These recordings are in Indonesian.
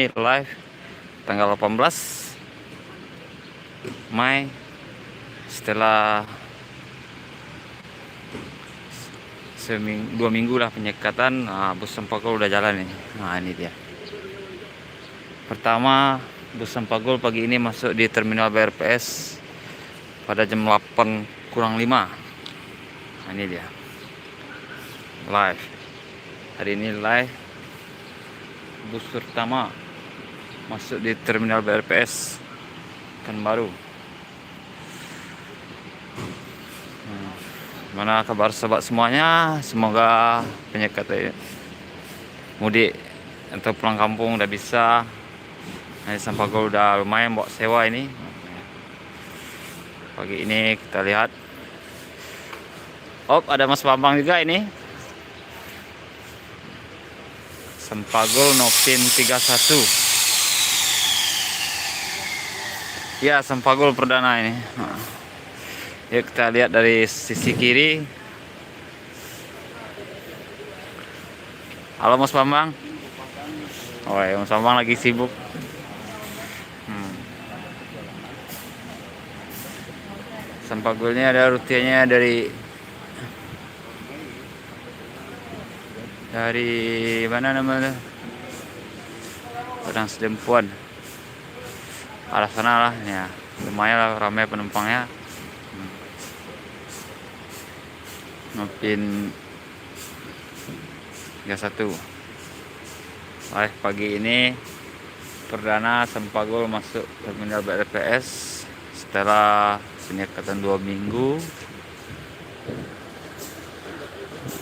live tanggal 18 Mei setelah 2 minggu lah penyekatan. Bus Sempagol udah jalan nih. Nah, ini dia. Pertama, bus Sempagol pagi ini masuk di terminal BRPS pada jam 8:05. Nah, ini dia live hari ini. Live bus pertama masuk di terminal BRPS Pekanbaru. Mana kabar sobat semuanya? Semoga penyekatan mudik atau pulang kampung udah bisa. Nah, Sempagol udah lumayan bawa sewa ini. Pagi ini kita lihat. Oh, ada Mas Bambang juga ini. Sempagol Nopin 31. Ya, Sempagol perdana ini. Yuk kita lihat dari sisi kiri. Halo Mas Bambang. Oh ya, Mas Bambang lagi sibuk. Sempagolnya ada rutenya dari mana namanya? Padang Sedempuan. Arah sana lah ya. Lumayan lah ramai penumpangnya. Nopin 31. Baik, pagi ini perdana Sempagol masuk terminal BRPS setelah penyekatan 2 minggu.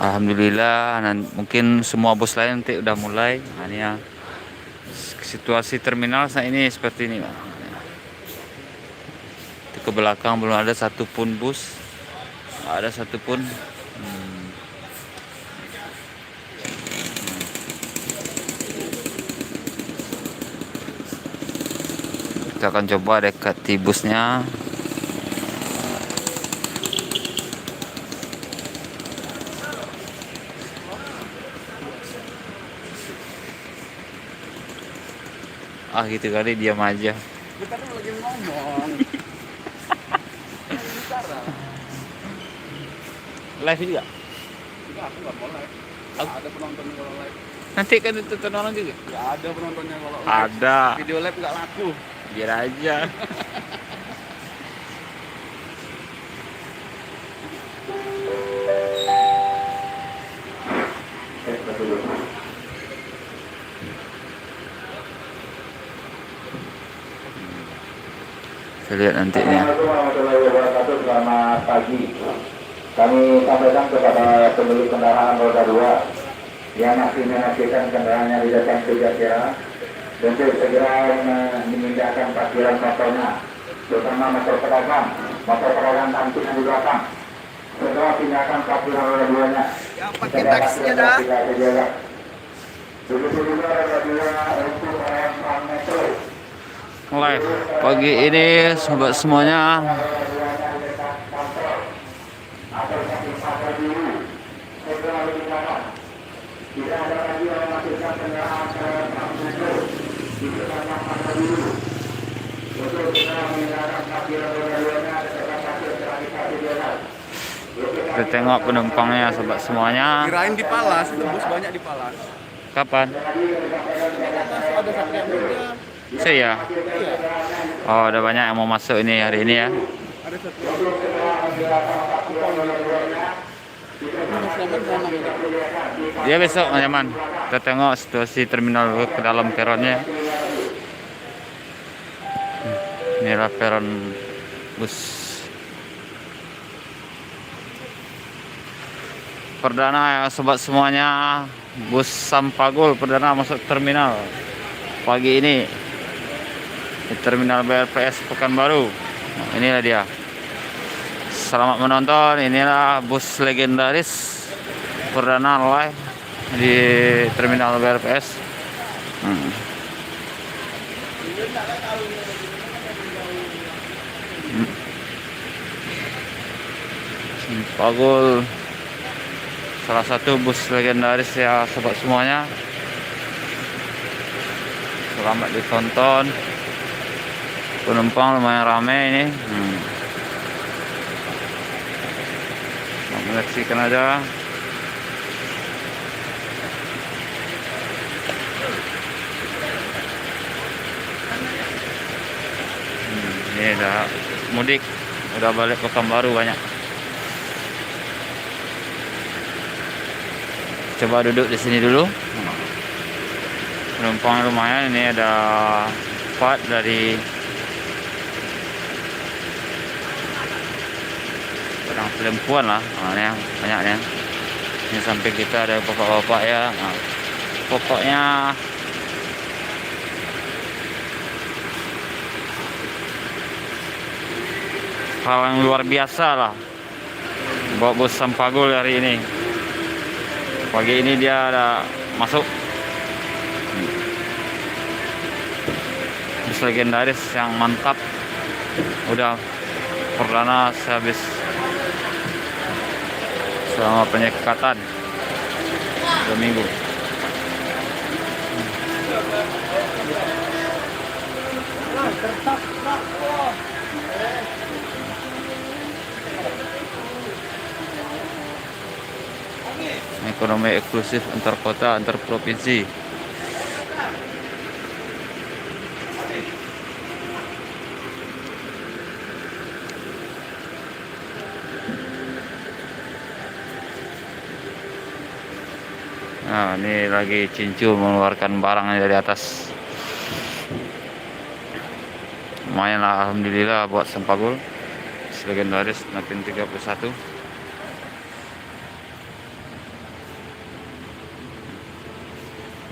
Alhamdulillah, mungkin semua bus lain nanti udah mulai. Nah, ini ya situasi terminal saat ini seperti ini. Ke belakang belum ada satupun bus, nggak ada satupun. Kita akan coba dekati busnya. Gitu kali diam aja. Kita kan lagi ngomong. Live juga? Enggak, aku nggak mau live. Ada penontonnya kalau live. Nanti kan ditonton orang juga? Nggak ada penontonnya kalau live. Ada. Video live nggak laku. Biar aja. Kita lihat nantinya. Selamat pagi. Kami sampaikan kepada pemilik kendaraan roda 2 yang masih mengakibatkan kendaraannya di datang ke Jatiara untuk segera memindahkan parkiran motornya, terutama motor pedagang tampil di belakang. Segera pindahkan parkiran roda 2-nya. Yang pakai taksinya dah. Begitu juga roda 2 untuk orang metro. Live pagi ini sobat semuanya. Kita tengok penumpangnya sobat semuanya. Kirain di Palas, itu bus banyak di Palas. Kapan? Masuk ada Satria Muda. Saya. Oh, ada banyak yang mau masuk ini hari ini ya. Ada Satria Muda. Dia besok nyaman. Kita tengok situasi terminal ke dalam peronnya. Inilah peron bus perdana ya sobat semuanya. Bus Sempagol perdana masuk terminal pagi ini di terminal BRPS Pekanbaru. Nah, inilah dia. Selamat menonton. Inilah bus legendaris perdana live di terminal BRPS. Sempagol salah satu bus legendaris ya sobat semuanya. Selamat ditonton. Penumpang lumayan ramai ini. Menyaksikan aja. Ini udah mudik, udah balik ke Pekanbaru banyak. Coba duduk di sini dulu. Penumpang lumayan, ini ada 4 dari Padang Selempuan lah. Nah, ini banyaknya. Ini samping kita ada bapak-bapak ya. Nah, pokoknya hal yang luar biasa lah buat bus Sampagul hari ini. Pagi ini dia ada masuk bus legendaris yang mantap. Udah perdana sehabis selama penyekatan 2 minggu. Ekonomi eksklusif antar kota, antar provinsi. Nah, ini lagi Cincu mengeluarkan barangnya dari atas. Lumayan lah, alhamdulillah buat Sampagul. Legendaris Napin 31.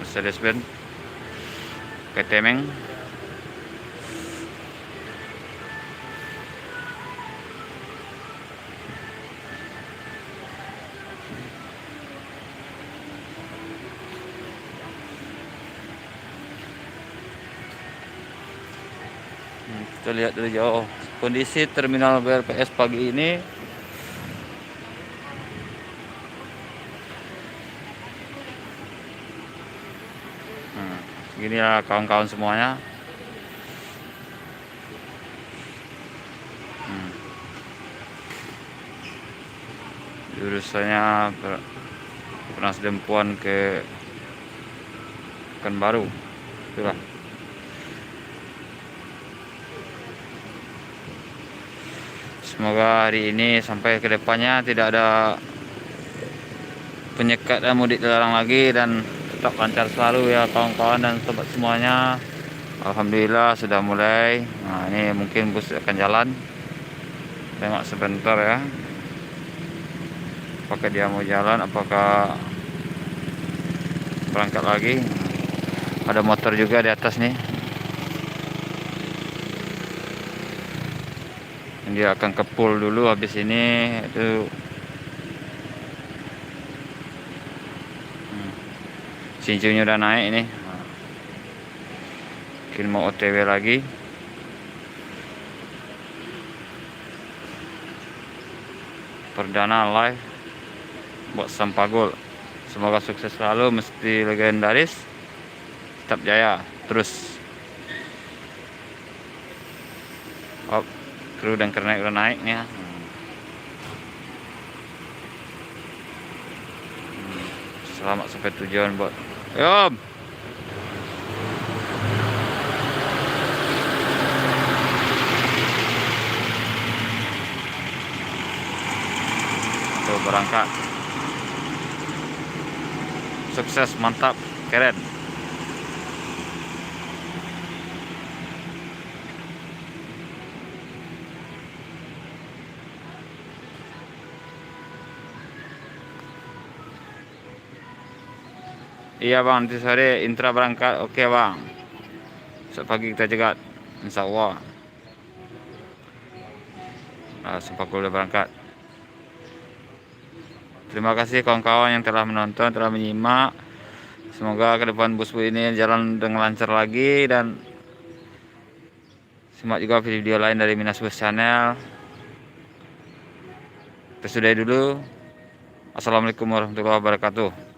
Mercedes-Benz Ketemeng. Kita lihat dari jauh kondisi terminal BRPS pagi ini. Gini ya kawan-kawan semuanya. Jurusannya Penasdempuan ke Pekanbaru. Itulah. Semoga hari ini sampai ke depannya tidak ada penyekat dan mudik dilarang lagi, dan tetap lancar selalu ya kawan-kawan dan sobat semuanya. Alhamdulillah sudah mulai. Nah, ini mungkin bus akan jalan. Tengok sebentar ya. Apakah dia mau jalan, apakah berangkat lagi. Ada motor juga di atas nih. Dia akan ke pool dulu habis ini itu. Cincunya udah naik ini. Mungkin mau OTW lagi. Perdana live buat Sampagul. Semoga sukses selalu, mesti legendaris. Tetap jaya terus. Oh, kru dan kernet udah naik nih ya. Selamat sampai tujuan buat Om. Tuh berangkat. Sukses, mantap, keren. Iya bang, nanti sore Intra berangkat. Oke bang, besok pagi kita jegat, insya Allah. Sampagul udah berangkat. Terima kasih kawan-kawan yang telah menonton, telah menyimak. Semoga ke depan bus ini jalan dengan lancar lagi, dan simak juga video lain dari Minas Bus Channel. Kita sudahi dulu. Assalamualaikum warahmatullahi wabarakatuh.